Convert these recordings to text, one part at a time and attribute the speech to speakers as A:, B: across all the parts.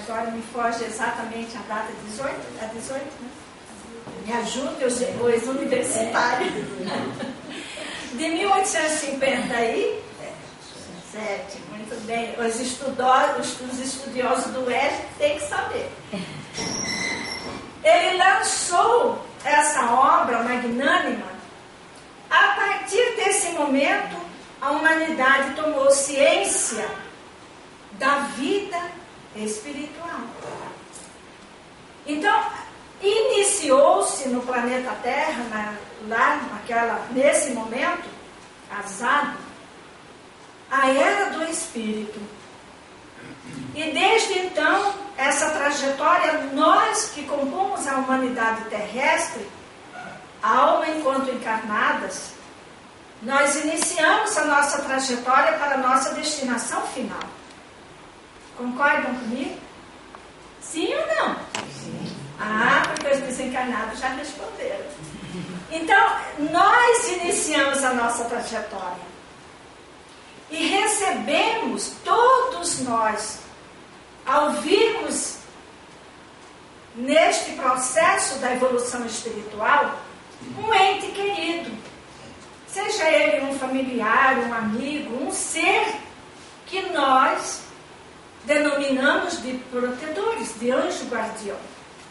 A: agora me foge exatamente a data, 18, é 18, né? Me ajude, os universitários. De 1857, muito bem, os estudiosos do EJA têm que saber. Ele lançou essa obra magnânima. A partir desse momento, a humanidade tomou ciência da vida espiritual. Então, iniciou-se no planeta Terra, nesse momento, casado, a era do Espírito. E desde então, essa trajetória, nós que compomos a humanidade terrestre, a alma enquanto encarnadas, nós iniciamos a nossa trajetória para a nossa destinação final. Concordam comigo? Sim ou não? Sim. Porque os desencarnados já responderam. Então, nós iniciamos a nossa trajetória. E recebemos, todos nós, ao virmos neste processo da evolução espiritual, um ente querido. Seja ele um familiar, um amigo, um ser que nós denominamos de protetores, de anjo guardião.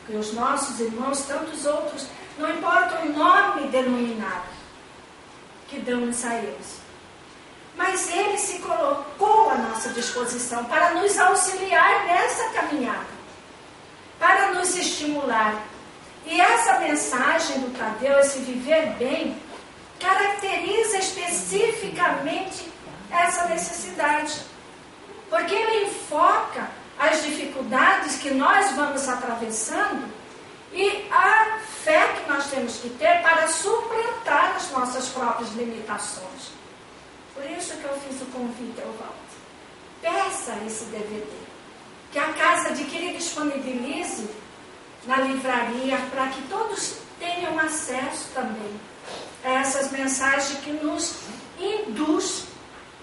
A: Que os nossos irmãos, tantos outros, não importa o nome denominado que damos a eles. Mas ele se colocou à nossa disposição para nos auxiliar nessa caminhada, para nos estimular. E essa mensagem do Tadeu, esse viver bem, caracteriza especificamente essa necessidade. Porque ele enfoca as dificuldades que nós vamos atravessando e a fé que nós temos que ter para suplantar as nossas próprias limitações. Por isso que eu fiz o convite ao Walter. Peça esse DVD, que a Casa Adquire disponibilize na livraria, para que todos tenham acesso também a essas mensagens que nos induz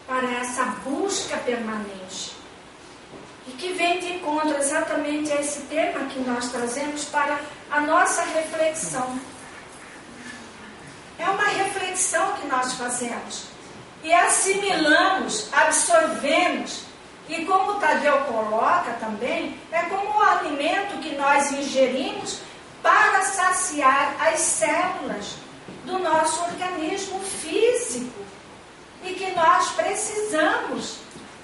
A: para essa busca permanente. E que vem de encontro exatamente a esse tema que nós trazemos para a nossa reflexão. É uma reflexão que nós fazemos. E assimilamos, absorvemos. E como o Tadeu coloca também, é como o alimento que nós ingerimos para saciar as células do nosso organismo físico. E que nós precisamos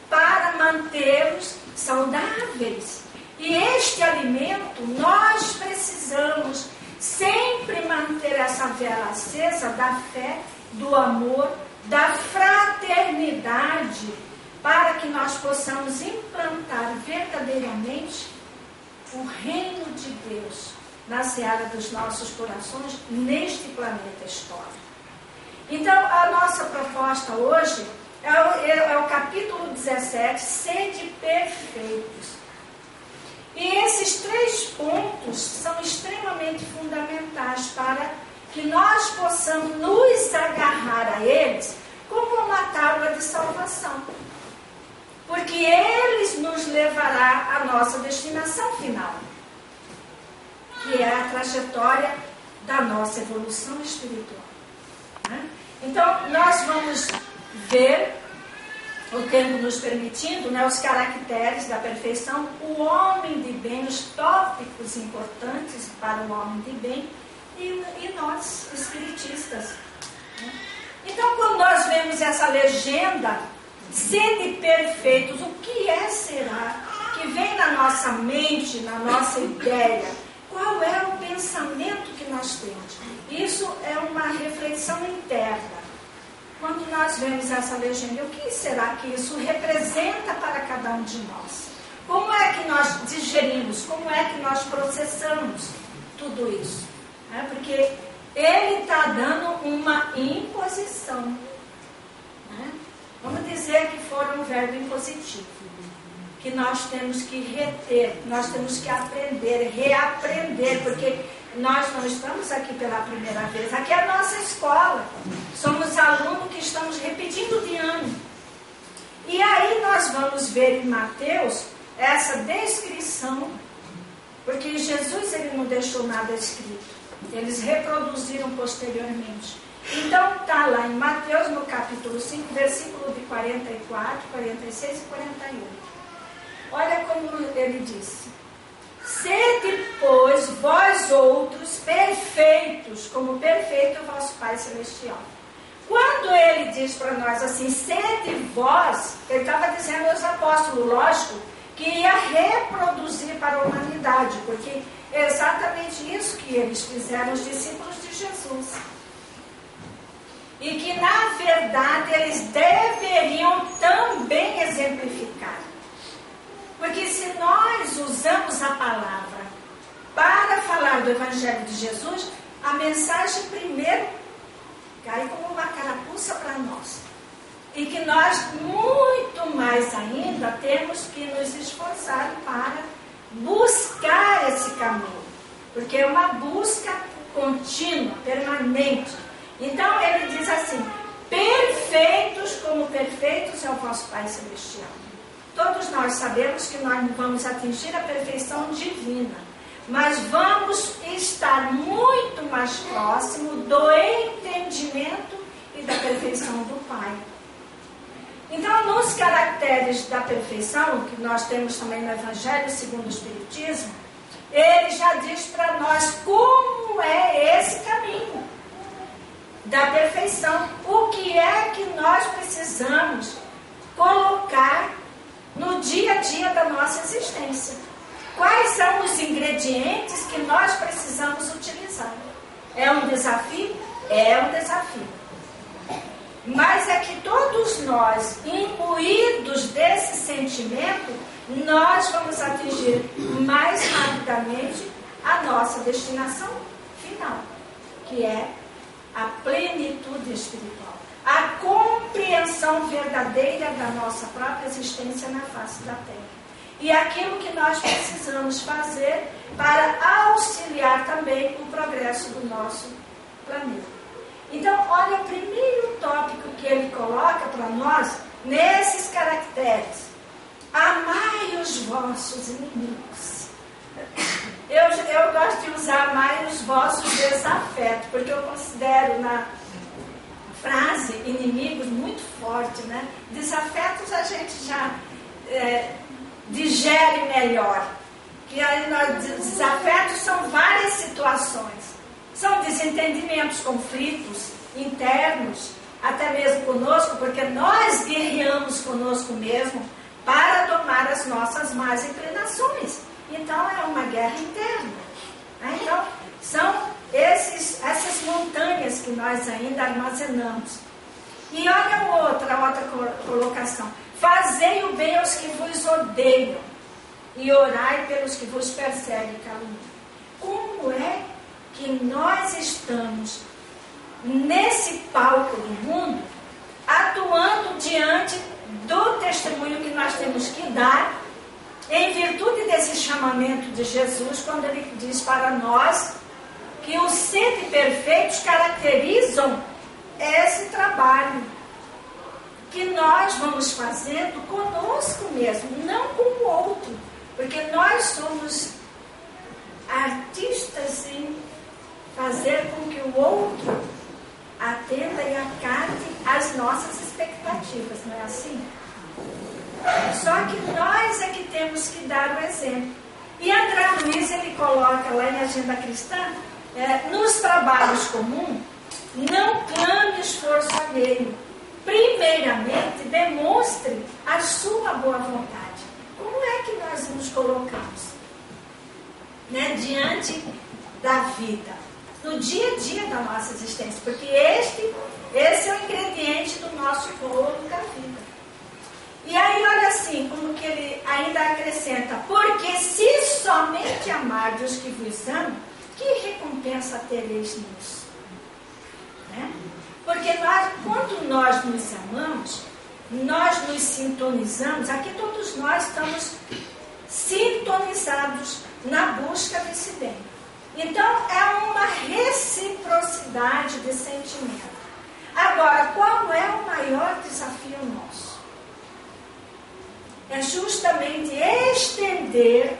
A: para mantê-los saudáveis. E este alimento, nós precisamos sempre manter essa vela acesa da fé, do amor, da fraternidade, para que nós possamos implantar verdadeiramente o reino de Deus na seara dos nossos corações, neste planeta histórico. Então, a nossa proposta hoje é o capítulo 17, Sede Perfeitos. E esses 3 pontos são extremamente fundamentais para que nós possamos nos agarrar a eles como uma tábua de salvação. Porque eles nos levará à nossa destinação final, que é a trajetória da nossa evolução espiritual. Então, nós vamos ver, o tempo nos permitindo, os caracteres da perfeição, o homem de bem, os tópicos importantes para o homem de bem e nós, espiritistas. Então, quando nós vemos essa legenda, sede perfeitos, o que será que vem na nossa mente, na nossa ideia? Qual é o pensamento que nós temos? Isso é uma reflexão interna. Quando nós vemos essa legenda, o que será que isso representa para cada um de nós? Como é que nós digerimos? Como é que nós processamos tudo isso? Porque ele está dando uma imposição. Vamos dizer que for um verbo impositivo, que nós temos que reter, nós temos que aprender, reaprender, porque nós não estamos aqui pela primeira vez. Aqui é a nossa escola. Somos alunos que estamos repetindo de ano. E aí nós vamos ver em Mateus essa descrição, porque Jesus ele não deixou nada escrito, eles reproduziram posteriormente. Então está lá em Mateus no capítulo 5, versículo de 44, 46 e 48. Olha como ele disse: sede, pois, vós outros perfeitos, como perfeito é o vosso Pai Celestial. Quando ele diz para nós assim, sede vós, ele estava dizendo aos apóstolos, lógico, que ia reproduzir para a humanidade, porque é exatamente isso que eles fizeram, os discípulos de Jesus. E que, na verdade, eles deveriam também exemplificar. Porque se nós usamos a palavra para falar do Evangelho de Jesus, a mensagem primeiro cai como uma carapuça para nós. E que nós, muito mais ainda, temos que nos esforçar para buscar esse caminho. Porque é uma busca contínua, permanente. Então ele diz assim: perfeitos como perfeitos é o vosso Pai Celestial. Todos nós sabemos que nós não vamos atingir a perfeição divina, mas vamos estar muito mais próximo do entendimento e da perfeição do Pai. Então, nos caracteres da perfeição, que nós temos também no Evangelho segundo o Espiritismo, ele já diz para nós como é esse caminho da perfeição. O que é que nós precisamos colocar no dia a dia da nossa existência? Quais são os ingredientes que nós precisamos utilizar? É um desafio? É um desafio. Mas é que todos nós, imbuídos desse sentimento, nós vamos atingir mais rapidamente a nossa destinação final, que é a plenitude espiritual, a compreensão verdadeira da nossa própria existência na face da Terra. E aquilo que nós precisamos fazer para auxiliar também o progresso do nosso planeta. Então, olha o primeiro tópico que ele coloca para nós, nesses caracteres: amai os vossos inimigos. Eu gosto de usar amai os vossos desafetos, porque eu considero na frase inimigos muito forte, né? Desafetos a gente já digere melhor. Que aí desafetos são várias situações. São desentendimentos, conflitos internos, até mesmo conosco, porque nós guerreamos conosco mesmo para domar as nossas más inclinações. Então é uma guerra interna. Né? Então são essas montanhas que nós ainda armazenamos. E olha outra colocação: fazei o bem aos que vos odeiam e orai pelos que vos perseguem e caluniam. Como é que nós estamos nesse palco do mundo, atuando diante do testemunho que nós temos que dar, em virtude desse chamamento de Jesus, quando ele diz para nós que os sede perfeitos caracterizam esse trabalho que nós vamos fazendo conosco mesmo, não com o outro, porque nós somos artistas em fazer com que o outro atenda e acate as nossas expectativas, não é assim? Só que nós é que temos que dar o exemplo. E André Luiz, ele coloca lá em Agenda Cristã, nos trabalhos comuns, não clame esforço alheio. Primeiramente, demonstre a sua boa vontade. Como é que nós nos colocamos, né, diante da vida, no dia a dia da nossa existência? Porque esse é o ingrediente do nosso bolo da vida. E aí, olha assim, como que ele ainda acrescenta: porque se somente amardes os que vos amam, que recompensa tereis nisso? Né? Porque quando nós nos amamos, nós nos sintonizamos, aqui todos nós estamos sintonizados na busca desse bem. Então, é uma reciprocidade de sentimento. Agora, qual é o maior desafio nosso? É justamente este entender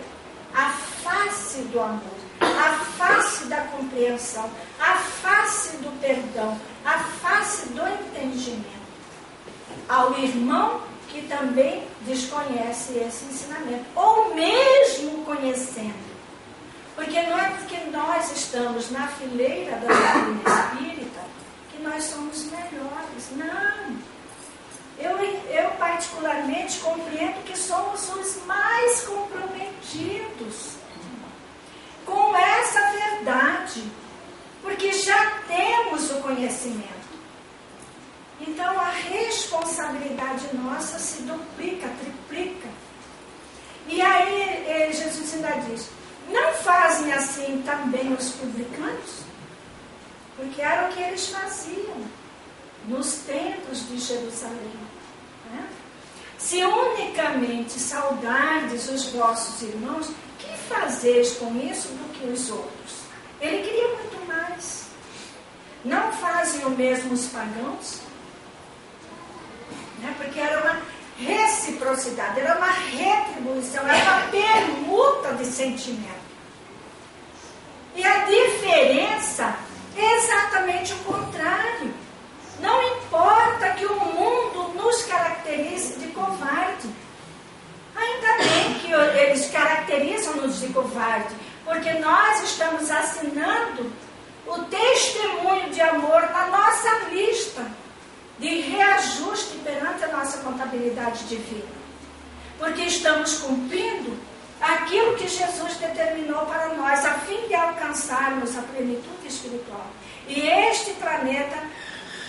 A: a face do amor, a face da compreensão, a face do perdão, a face do entendimento. Ao irmão que também desconhece esse ensinamento, ou mesmo conhecendo. Porque não é porque nós estamos na fileira da doutrina espírita que nós somos melhores. Não. Eu particularmente compreendo que somos os mais comprometidos com essa verdade, porque já temos o conhecimento. Então a responsabilidade nossa se duplica, triplica. E aí Jesus ainda diz: não fazem assim também os publicanos? Porque era o que eles faziam nos templos de Jerusalém. Né? Se unicamente saudardes os vossos irmãos, que fazeis com isso do que os outros? Ele queria muito mais. Não fazem o mesmo os pagãos? Né? Porque era uma reciprocidade, era uma retribuição, era uma permuta de sentimento. E a diferença é exatamente o contrário. Não importa que o mundo nos caracterize de covarde. Ainda bem que eles caracterizam-nos de covarde, porque nós estamos assinando o testemunho de amor na nossa lista de reajuste perante a nossa contabilidade divina. Porque estamos cumprindo aquilo que Jesus determinou para nós, a fim de alcançarmos a plenitude espiritual. E este planeta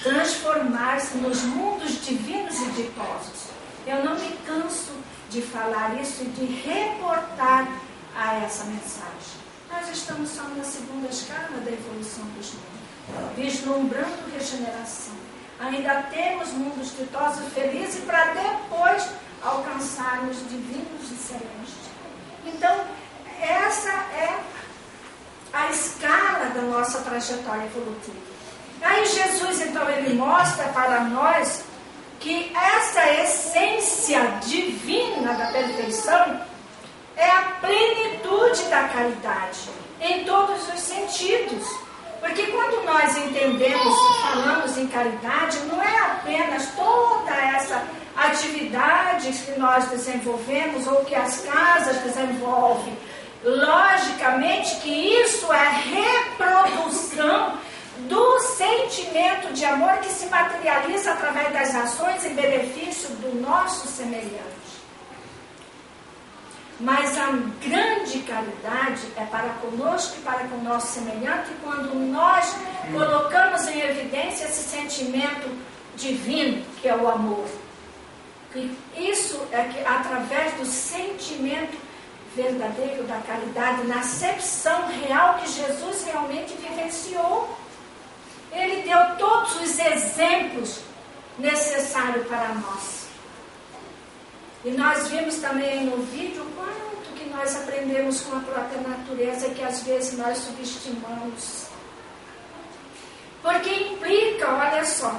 A: transformar-se nos mundos divinos e ditosos. Eu não me canso de falar isso e de reportar a essa mensagem. Nós estamos só na segunda escala da evolução dos mundos, vislumbrando regeneração. Ainda temos mundos ditosos felizes para depois alcançarmos divinos e celestes. Então, essa é a escala da nossa trajetória evolutiva. Aí Jesus, então, ele mostra para nós que essa essência divina da perfeição é a plenitude da caridade, em todos os sentidos. Porque quando nós entendemos, falamos em caridade, não é apenas toda essa atividade que nós desenvolvemos ou que as casas desenvolvem. Logicamente que isso é reprodução do sentimento de amor que se materializa através das ações em benefício do nosso semelhante. Mas a grande caridade é para conosco e para com o nosso semelhante quando nós colocamos em evidência esse sentimento divino que é o amor. Isso é que através do sentimento verdadeiro da caridade, na acepção real que Jesus realmente vivenciou. Ele deu todos os exemplos necessários para nós. E nós vimos também no vídeo quanto que nós aprendemos com a própria natureza que às vezes nós subestimamos. Porque implica, olha só,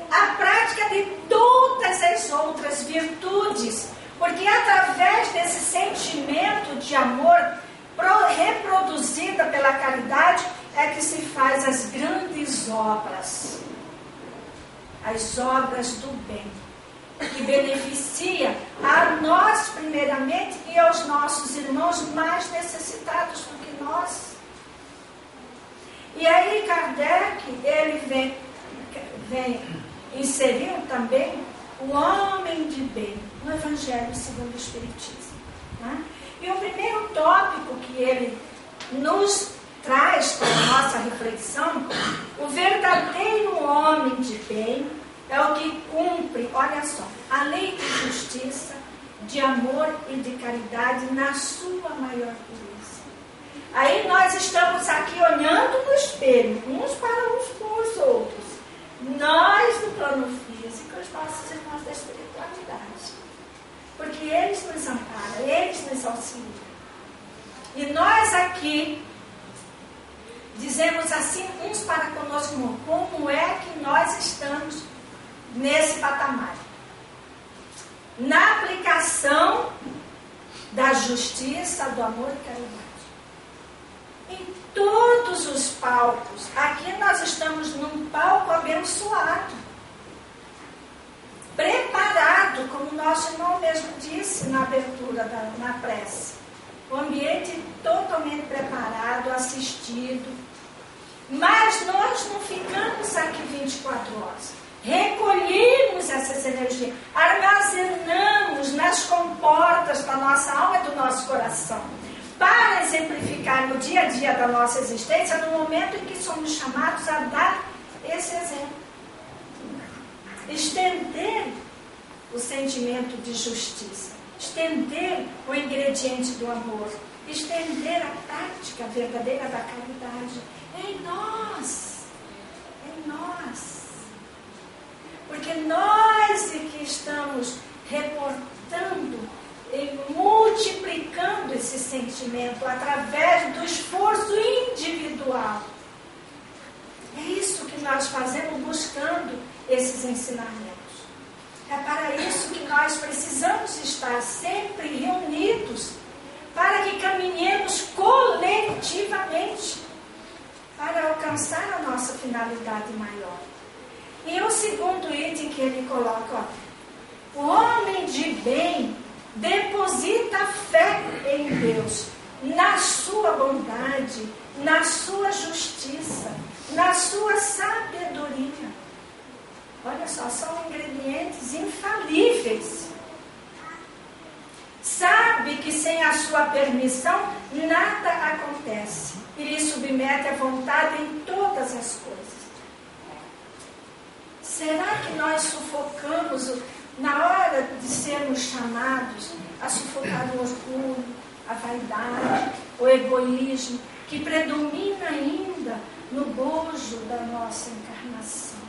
A: a prática de todas as outras virtudes. Porque através desse sentimento de amor reproduzida pela caridade é que se faz as grandes obras. As obras do bem. Que beneficia a nós primeiramente e aos nossos irmãos mais necessitados do que nós. E aí Kardec, ele vem inserir também o homem de bem no Evangelho segundo o Espiritismo. Né? E o primeiro tópico que ele nos traz para a nossa reflexão, o verdadeiro homem de bem é o que cumpre, olha só, a lei de justiça, de amor e de caridade na sua maior pureza. Aí nós estamos aqui olhando no espelho, uns para uns com os outros. Nós no plano físico, os nossos irmãos da espiritualidade. Porque eles nos amparam, eles nos auxiliam. E nós aqui dizemos assim uns para conosco, como é que nós estamos nesse patamar. Na aplicação da justiça, do amor e caridade. Em todos os palcos. Aqui nós estamos num palco abençoado, preparado, como o nosso irmão mesmo disse na abertura, na prece. O ambiente totalmente preparado, assistido. Mas nós não ficamos aqui 24 horas. Recolhemos essas energias, armazenamos nas comportas da nossa alma e do nosso coração, para exemplificar no dia a dia da nossa existência, no momento em que somos chamados a dar esse exemplo. Estender o sentimento de justiça, estender o ingrediente do amor, estender a prática verdadeira da caridade em nós, em nós. Porque nós é que estamos reportando e multiplicando esse sentimento através do esforço individual. É isso que nós fazemos buscando esses ensinamentos. É para isso que nós precisamos estar sempre reunidos, para que caminhemos coletivamente para alcançar a nossa finalidade maior. E o segundo item que ele coloca, ó, o homem de bem deposita fé em Deus, na sua bondade, na sua justiça, na sua sabedoria. Olha só, são ingredientes infalíveis. Sabe que sem a sua permissão nada acontece e lhe submete à vontade em todas as coisas. Será que nós sufocamos, na hora de sermos chamados, a sufocar o orgulho, a vaidade, o egoísmo, que predomina ainda no bojo da nossa encarnação?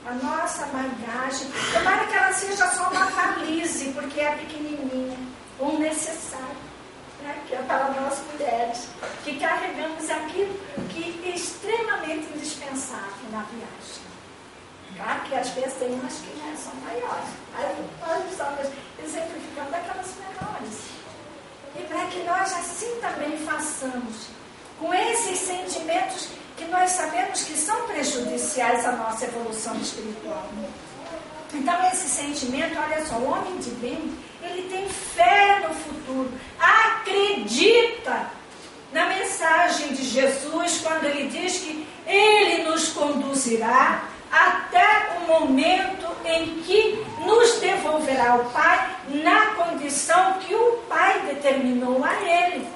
A: A nossa bagagem, tomara que ela seja só uma valise, porque é pequenininha, um necessário, né? Que é para nós mulheres, que carregamos aquilo que é extremamente indispensável na viagem. Claro que às vezes tem umas que já são maiores, nós estamos exemplificando aquelas menores. E para que nós assim também façamos, com esses sentimentos que nós sabemos que são prejudiciais à nossa evolução espiritual. Então esse sentimento, olha só, o homem de bem, ele tem fé no futuro, acredita na mensagem de Jesus, quando ele diz que ele nos conduzirá até o momento em que nos devolverá o Pai na condição que o Pai determinou a ele.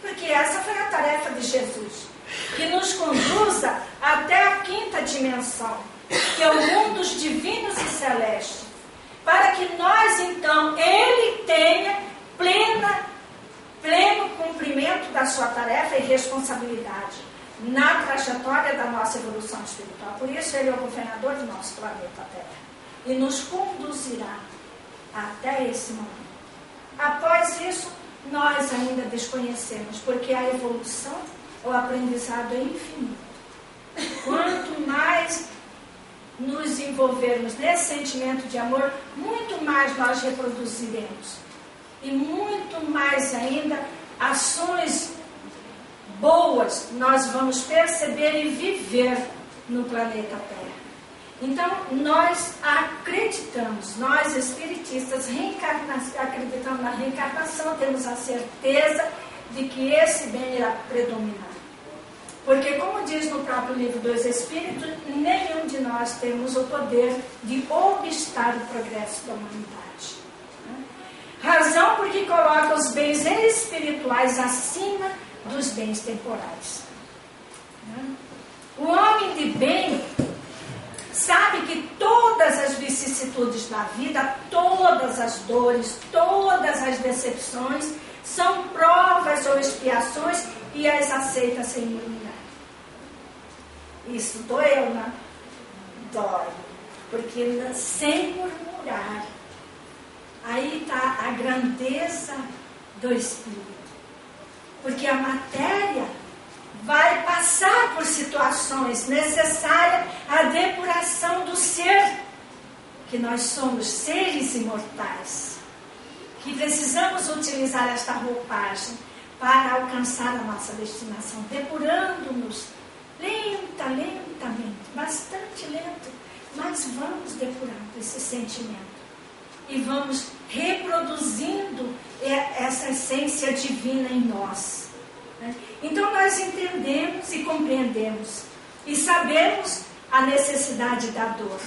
A: Porque essa foi a tarefa de Jesus, que nos conduza até a quinta dimensão, que é o mundo dos divinos e celestes, para que nós então, ele tenha pleno cumprimento da sua tarefa e responsabilidade na trajetória da nossa evolução espiritual. Por isso ele é o governador do nosso planeta Terra e nos conduzirá até esse momento. Após isso, nós ainda desconhecemos, porque a evolução, o aprendizado é infinito. Quanto mais nos envolvermos nesse sentimento de amor, muito mais nós reproduziremos. E muito mais ainda ações boas nós vamos perceber e viver no planeta Terra. Então, nós acreditamos, nós espiritistas acreditamos na reencarnação, temos a certeza de que esse bem irá predominar. Porque, como diz no próprio livro dos Espíritos, nenhum de nós temos o poder de obstar o progresso da humanidade. Razão porque coloca os bens espirituais acima dos bens temporais. O homem de bem sabe que todas as vicissitudes da vida, todas as dores, todas as decepções são provas ou expiações e as aceita sem murmurar. Isso doeu, né? Dói. Porque sem murmurar, aí está a grandeza do Espírito. Porque a matéria vai passar por situações necessárias à depuração do ser, que nós somos seres imortais. que precisamos utilizar esta roupagem para alcançar a nossa destinação, depurando-nos lentamente, bastante lento, mas vamos depurando esse sentimento e vamos reproduzindo essa essência divina em nós. Então nós entendemos e compreendemos e sabemos a necessidade da dor,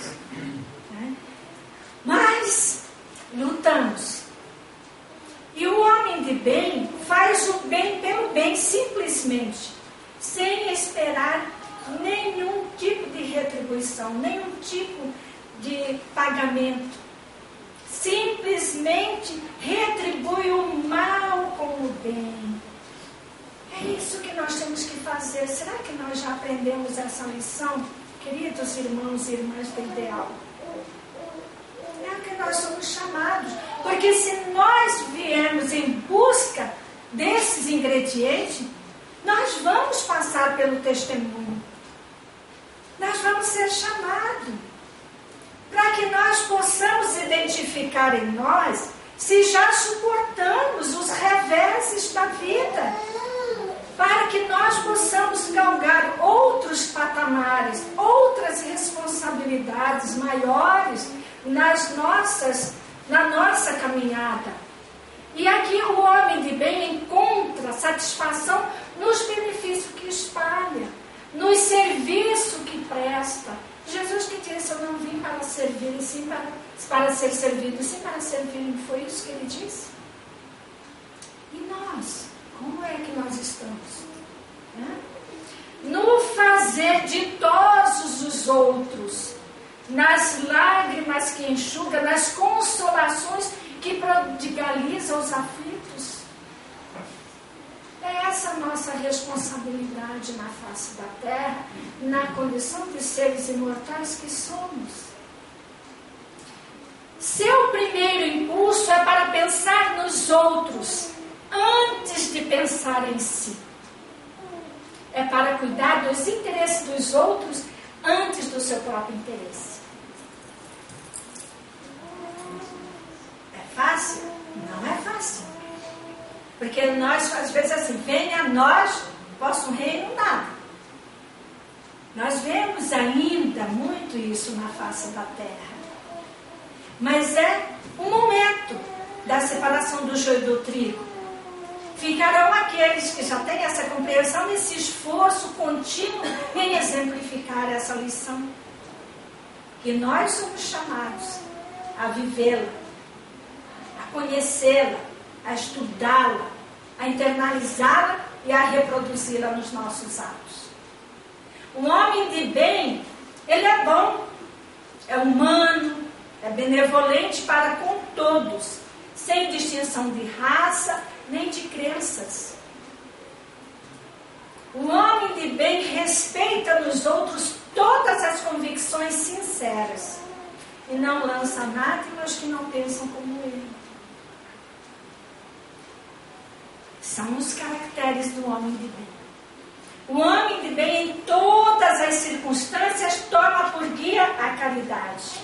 A: mas lutamos. E o homem de bem faz o bem pelo bem, simplesmente, sem esperar nenhum tipo de retribuição, nenhum tipo de pagamento. Simplesmente retribui o mal com o bem. É isso que nós temos que fazer. Será que nós já aprendemos essa lição, queridos irmãos e irmãs do ideal? É o que nós somos chamados. Porque se nós viermos em busca desses ingredientes, nós vamos passar pelo testemunho. Nós vamos ser chamados. Para que nós possamos identificar em nós se já suportamos os reveses da vida. Para que nós possamos galgar outros patamares, outras responsabilidades maiores na nossa caminhada. E aqui o homem de bem encontra satisfação nos benefícios que espalha, nos serviços que presta. Jesus que disse, eu não vim para servir, e sim para ser servido, e sim para servir. Não foi isso que ele disse? E nós? Como é que nós estamos? No fazer ditosos os outros, nas lágrimas que enxuga, nas consolações que prodigaliza os aflitos. É essa a nossa responsabilidade na face da terra, na condição de seres imortais que somos. Seu primeiro impulso é para pensar nos outros, antes de pensar em si. É para cuidar dos interesses dos outros, antes do seu próprio interesse. É fácil? Não é fácil. Porque nós, às vezes, assim, venha a nós, vosso reino dado. Nós vemos ainda muito isso na face da terra. Mas é um momento da separação do joio do trigo. Ficarão aqueles que já têm essa compreensão, esse esforço contínuo em exemplificar essa lição. E nós somos chamados a vivê-la, a conhecê-la, a estudá-la, a internalizá-la e a reproduzi-la nos nossos atos. Um homem de bem, ele é bom, é humano, é benevolente para com todos, sem distinção de raça nem de crenças. O homem de bem respeita nos outros todas as convicções sinceras e não lança anátema aos que não pensam como ele. São os caracteres do homem de bem. O homem de bem, em todas as circunstâncias, toma por guia a caridade.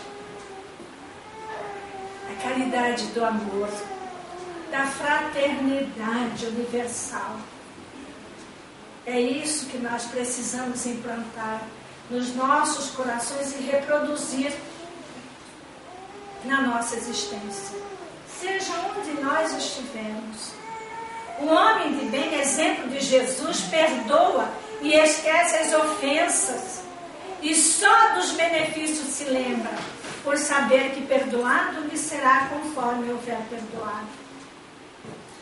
A: A caridade do amor, da fraternidade universal. É isso que nós precisamos implantar nos nossos corações e reproduzir na nossa existência, seja onde nós estivermos. O homem de bem, exemplo de Jesus, perdoa e esquece as ofensas e só dos benefícios se lembra, por saber que perdoado lhe será conforme houver perdoado.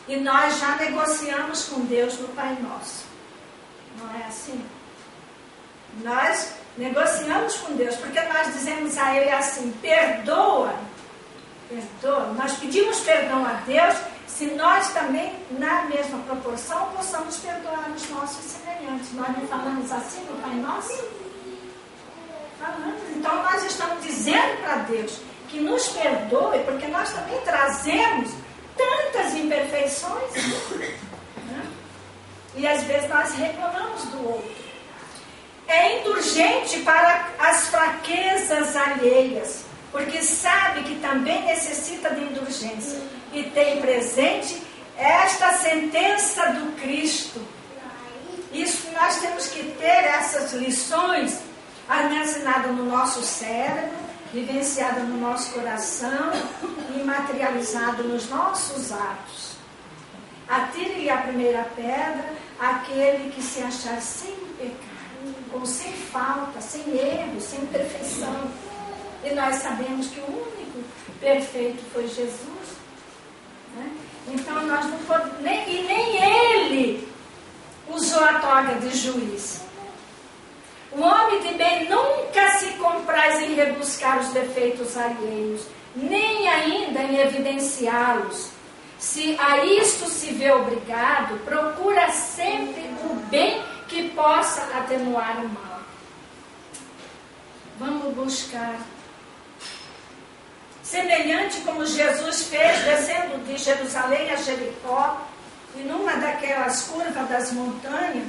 A: E nós já negociamos com Deus no Pai Nosso. Não é assim? Nós negociamos com Deus, porque nós dizemos a Ele assim, perdoa. Nós pedimos perdão a Deus, se nós também, na mesma proporção, possamos perdoar os nossos semelhantes. Nós não falamos assim no Pai Nosso? Falamos. Então nós estamos dizendo para Deus que nos perdoe, porque nós também trazemos tantas imperfeições, né? E às vezes nós reclamamos do outro. É indulgente para as fraquezas alheias, porque sabe que também necessita de indulgência e tem presente esta sentença do Cristo. Isso nós temos que ter essas lições armazenadas no nosso cérebro, vivenciadas no nosso coração e materializadas nos nossos atos. Atire-lhe a primeira pedra aquele que se achar sem pecado, ou sem falta, sem erro, sem perfeição. E nós sabemos que o único perfeito foi Jesus, né? Então nós não podemos, nem ele usou a toga de juiz. O homem de bem nunca se compraz em rebuscar os defeitos alheios, nem ainda em evidenciá-los. Se a isto se vê obrigado, procura sempre o bem que possa atenuar o mal. Vamos buscar. Semelhante como Jesus fez, descendo de Jerusalém a Jericó, e numa daquelas curvas das montanhas,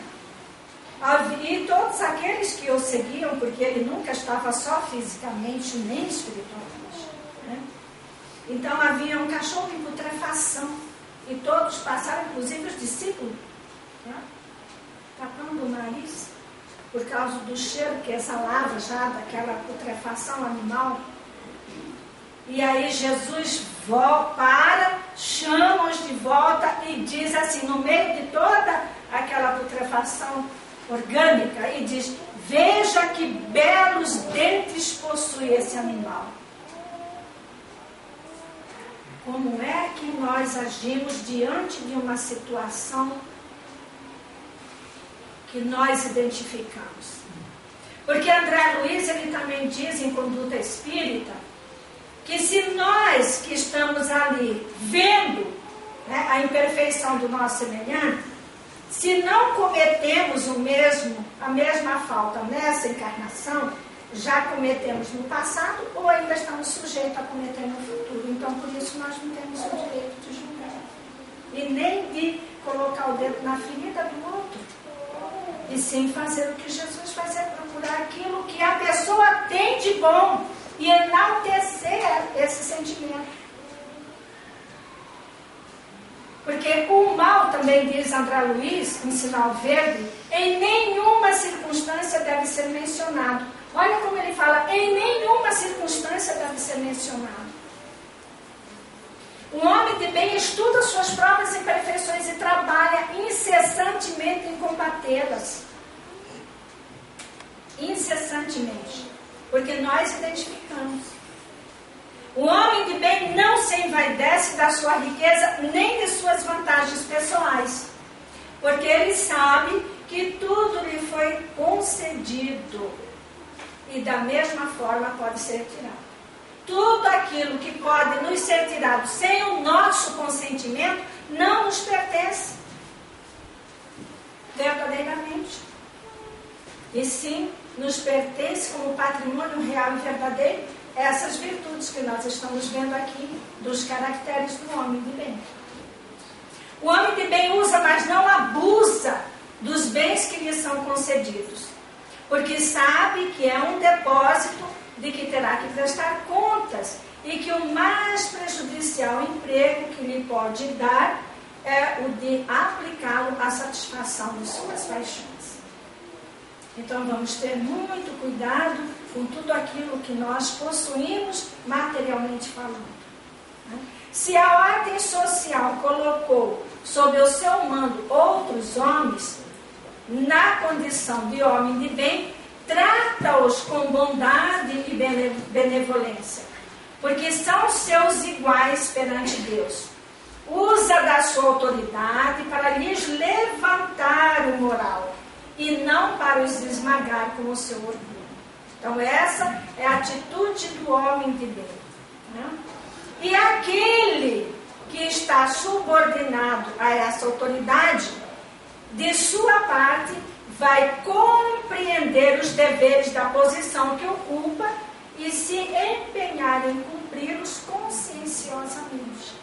A: e todos aqueles que o seguiam, porque ele nunca estava só fisicamente, nem espiritualmente, né? Então havia um cachorro em putrefação, e todos passaram, inclusive os discípulos, né? Tapando o nariz, por causa do cheiro que exalava já daquela putrefação animal. E aí Jesus para, chama-os de volta e diz assim, no meio de toda aquela putrefação orgânica, e diz: veja que belos dentes possui esse animal. Como é que nós agimos diante de uma situação que nós identificamos? Porque André Luiz, ele também diz em Conduta Espírita, que se nós que estamos ali vendo, né, a imperfeição do nosso semelhante, se não cometemos a mesma falta nessa encarnação, já cometemos no passado ou ainda estamos sujeitos a cometer no futuro. Então, por isso, nós não temos o direito de julgar. E nem de colocar o dedo na ferida do outro. E sim fazer o que Jesus faz, é procurar aquilo que a pessoa tem de bom e enaltecer esse sentimento. Porque o mal, também diz André Luiz, em Sinal Verde, em nenhuma circunstância deve ser mencionado. Olha como ele fala, em nenhuma circunstância deve ser mencionado. O homem de bem estuda suas próprias imperfeições e trabalha incessantemente em combatê-las. Incessantemente. Porque nós identificamos. O homem de bem não se envaidece da sua riqueza nem de suas vantagens pessoais, porque ele sabe que tudo lhe foi concedido e da mesma forma pode ser tirado. Tudo aquilo que pode nos ser tirado sem o nosso consentimento não nos pertence verdadeiramente, e sim nos pertence como patrimônio real e verdadeiro essas virtudes que nós estamos vendo aqui, dos caracteres do homem de bem. O homem de bem usa, mas não abusa dos bens que lhe são concedidos, porque sabe que é um depósito de que terá que prestar contas e que o mais prejudicial emprego que lhe pode dar é o de aplicá-lo à satisfação de suas paixões. Então vamos ter muito cuidado com tudo aquilo que nós possuímos materialmente falando. Se a ordem social colocou sob o seu mando outros homens, na condição de homem de bem, trata-os com bondade e benevolência, porque são seus iguais perante Deus. Usa da sua autoridade para lhes levantar o moral, e não para os esmagar com o seu orgulho. Então essa é a atitude do homem de bem, né? E aquele que está subordinado a essa autoridade, de sua parte, vai compreender os deveres da posição que ocupa e se empenhar em cumpri-los conscienciosamente.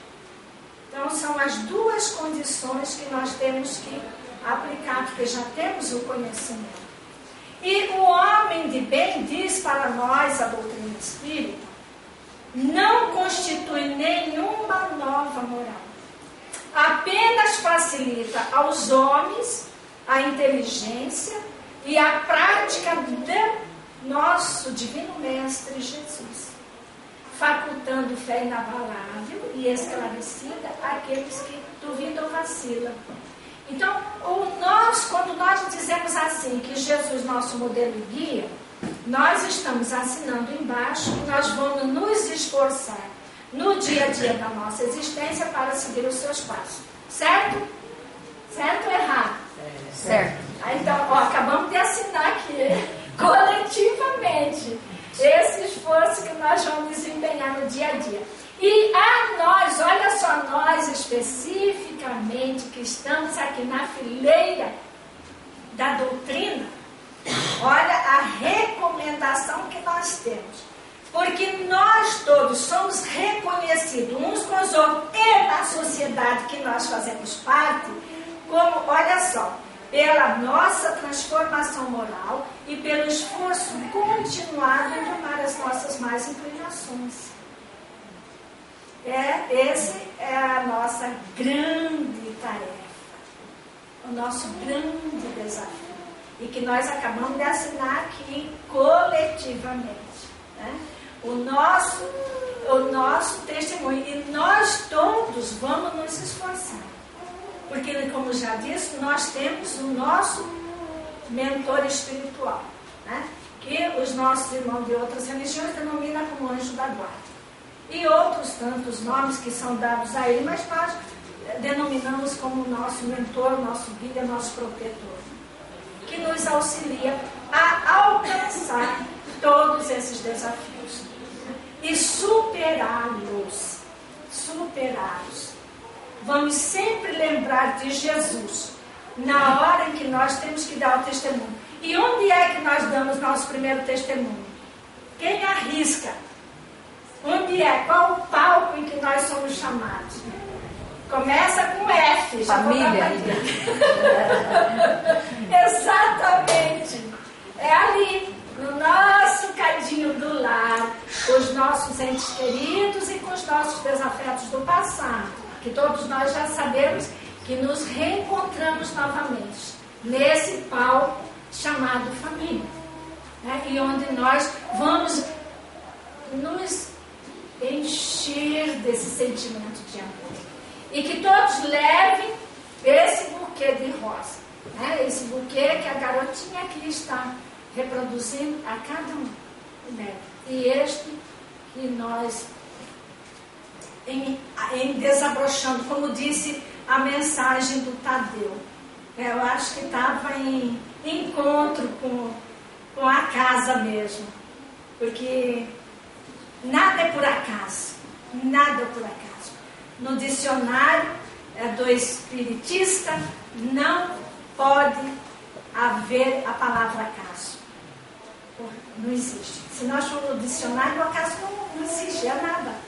A: Então são as duas condições que nós temos que aplicar, porque já temos o conhecimento. E o homem de bem diz para nós, a doutrina espírita, não constitui nenhuma nova moral. Apenas facilita aos homens a inteligência e a prática do nosso Divino Mestre Jesus, facultando fé inabalável e esclarecida àqueles que duvidam ou vacilam. Então, quando nós dizemos assim, que Jesus, nosso modelo e guia, nós estamos assinando embaixo que nós vamos nos esforçar no dia a dia da nossa existência para seguir os seus passos. Certo? Certo ou errado?
B: Certo.
A: Então, acabamos de assinar aqui, coletivamente, esse esforço que nós vamos desempenhar no dia a dia. E a nós, olha só, nós especificamente que estamos aqui na fileira da doutrina, olha a recomendação que nós temos. Porque nós todos somos reconhecidos uns com os outros e na sociedade que nós fazemos parte, como, olha só, pela nossa transformação moral e pelo esforço continuado em domar as nossas más inclinações. Essa é a nossa grande tarefa, o nosso grande desafio, e que nós acabamos de assinar aqui coletivamente, né? O nosso testemunho, e nós todos vamos nos esforçar, porque, como já disse, nós temos o nosso mentor espiritual, né? Que os nossos irmãos de outras religiões denominam como anjo da guarda. E outros tantos nomes que são dados a ele, mas nós denominamos como nosso mentor, nosso guia, nosso protetor, que nos auxilia a alcançar todos esses desafios e superá-los. Vamos sempre lembrar de Jesus na hora em que nós temos que dar o testemunho. E onde é que nós damos nosso primeiro testemunho? Quem arrisca? Onde é? Qual o palco em que nós somos chamados? Começa com F.
B: Família.
A: Exatamente. É ali, no nosso cadinho do lar, com os nossos entes queridos e com os nossos desafetos do passado, que todos nós já sabemos que nos reencontramos novamente nesse palco chamado família, né? E onde nós vamos nos encher desse sentimento de amor, e que todos levem esse buquê de rosa, né? Esse buquê que a garotinha aqui está reproduzindo a cada um, né? E este que nós em desabrochando, como disse a mensagem do Tadeu, eu acho que estava em encontro com a casa mesmo, porque nada é por acaso, nada é por acaso. No dicionário do espiritista não pode haver a palavra acaso. Não existe. Se nós formos no dicionário, o acaso não existe, é nada.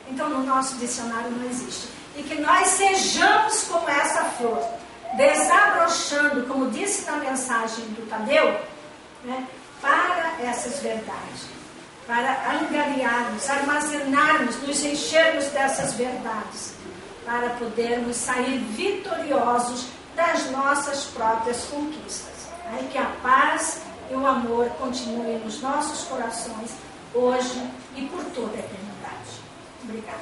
A: Então no nosso dicionário não existe. E que nós sejamos como essa flor, desabrochando, como disse na mensagem do Tadeu, né, para essas verdades, para angariarmos, armazenarmos, nos enchermos dessas verdades, para podermos sair vitoriosos das nossas próprias conquistas. Né? Que a paz e o amor continuem nos nossos corações, hoje e por toda a eternidade. Obrigada.